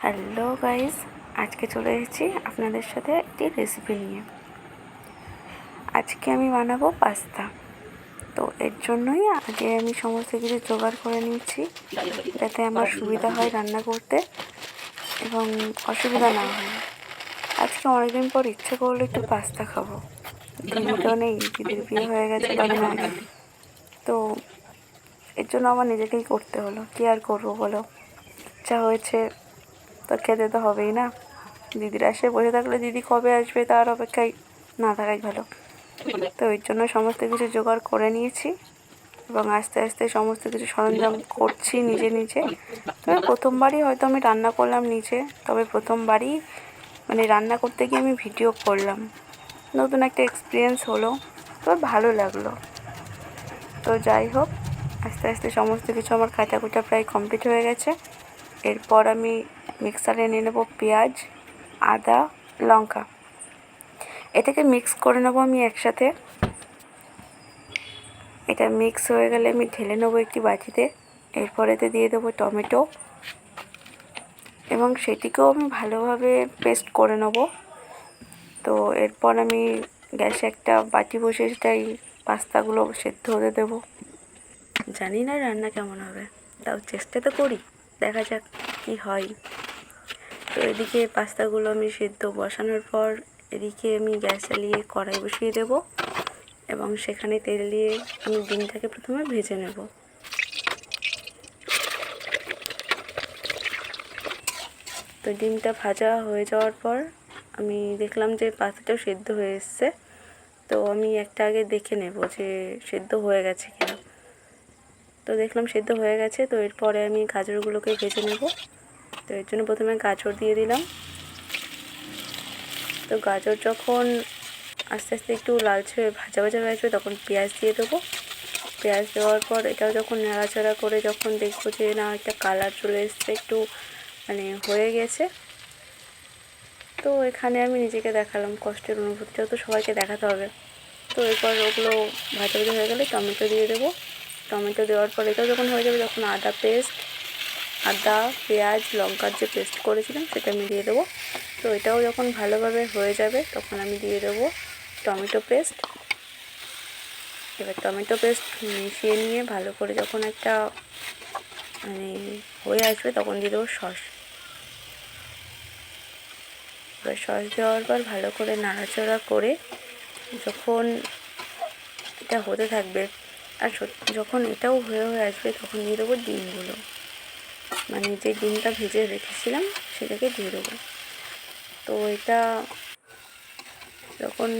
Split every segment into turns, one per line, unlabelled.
Hello guys, আজকে চলে এসেছি আপনাদের সাথে একটি রেসিপি নিয়ে। আজকে আমি বানাবো পাস্তা। তো এর জন্যই আগে আমি সমস্ত কিছু জোগাড় করে নিয়েছি, যাতে আমার সুবিধা হয় রান্না করতে এবং অসুবিধা না হয়। আজকে অনেকদিন পর ইচ্ছে করলো একটু পাস্তা খাবো। দিদি তো নেই, দিদির বিয়ে হয়ে গেছে কদিন আগে। তো এর জন্য আমার নিজেকেই করতে হলো। কী আর করবো বলো, ইচ্ছা হয়েছে তো খেতে তো হবেই না। দিদির আসে বসে থাকলে দিদি কবে আসবে তার অপেক্ষায় না থাকাই ভালো। তো এর জন্য সমস্ত কিছু জোগাড় করে নিয়েছি এবং আস্তে আস্তে সমস্ত কিছু সরঞ্জাম করছি নিজে নিজে। তবে প্রথমবারই হয়তো আমি রান্না করলাম নিজে, তবে প্রথমবারই রান্না করতে গিয়ে আমি ভিডিও করলাম। নতুন একটা এক্সপিরিয়েন্স হলো, তবে ভালো লাগলো। তো যাই হোক, আস্তে আস্তে সমস্ত কিছু আমার কাটাকুটা প্রায় কমপ্লিট হয়ে গেছে। এরপর আমি মিক্সারে নিয়ে নেবো পেঁয়াজ, আদা, লঙ্কা। এটাকে মিক্স করে নেবো আমি একসাথে। এটা মিক্স হয়ে গেলে আমি ঢেলে নেবো একটি বাটিতে। এরপর এতে দিয়ে দেবো টমেটো এবং সেটিকেও আমি ভালোভাবে পেস্ট করে নেবো। তো এরপর আমি গ্যাসে একটা বাটি বসে সেটাই পাস্তাগুলো সেদ্ধ হতে দেবো। জানি না রান্না কেমন হবে, তাও চেষ্টা তো করি, দেখা যাক কী হয়। তো এদিকে পাস্তাগুলো আমি সেদ্ধ বসানোর পর এদিকে আমি গ্যাস জ্বালিয়ে কড়াই বসিয়ে দেব এবং সেখানে তেল দিয়ে আমি ডিমটাকে প্রথমে ভেজে নেব। তো ডিমটা ভাজা হয়ে যাওয়ার পর আমি দেখলাম যে পাস্তাটাও সেদ্ধ হয়ে এসছে। তো আমি একটা আগে দেখে নেব যে সেদ্ধ হয়ে গেছে কিনা। তো দেখলাম সেদ্ধ হয়ে গেছে। তো এরপরে আমি গাজরগুলোকে ভেজে নেব। তো এর জন্য প্রথমে গাজর দিয়ে দিলাম। তো গাজর যখন আস্তে আস্তে একটু লালচে ভাজা ভাজা হয়ে আসবে তখন পেঁয়াজ দিয়ে দেবো। পেঁয়াজ দেওয়ার পর এটাও যখন নাড়াচাড়া করে যখন দেখবো যে না একটা কালার চলে এসছে, একটু হয়ে গেছে, তো এখানে আমি নিজেকে দেখালাম কষ্টের অনুভূতিটাও তো সবাইকে দেখাতে হবে। তো এরপর ওগুলো ভাজা ভাজা হয়ে গেলে টমেটো দিয়ে দেবো। টমেটো দেওয়ার পর এটাও যখন হয়ে যাবে তখন আদা পেঁয়াজ লঙ্কার যে পেস্ট করেছিলাম সেটা আমি দিয়ে দেবো। তো এটাও যখন ভালোভাবে হয়ে যাবে তখন আমি দিয়ে দেবো টমেটো পেস্ট। এবার টমেটো পেস্ট মিশিয়ে নিয়ে ভালো করে যখন একটা হয়ে আসবে তখন দিয়ে দেবো সস। এবার সস দেওয়ার পর ভালো করে নাড়াচাড়া করে যখন এটা হতে থাকবে আর যখন এটাও হয়ে আসবে তখন দিয়ে দেবো ডিমগুলো, যে ডিমটা ভেজে রেখেছিলাম সেটাকে দিয়ে দেবো। তো এটা যখন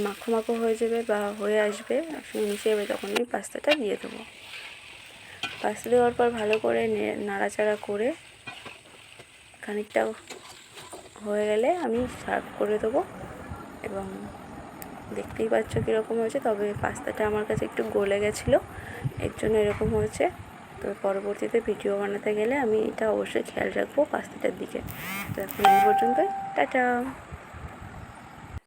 মাখো মাখো হয়ে যাবে বা হয়ে আসবে একসঙ্গে মিশে যাবে তখন আমি পাস্তাটা দিয়ে দেবো। পাস্তা দেওয়ার পর ভালো করে নাড়াচাড়া করে খানিকটা হয়ে গেলে আমি সার্ভ করে দেবো। এবং দেখতেই পাচ্ছ কীরকম হয়েছে, তবে পাস্তাটা আমার কাছে একটু গলে গেছিলো, এর জন্য এরকম হয়েছে। তো পরবর্তীতে ভিডিও বানাতে গেলে আমি এটা অবশ্যই খেয়াল রাখবো পাস্তাটার দিকে। তো এখন এই পর্যন্তই, টাটা।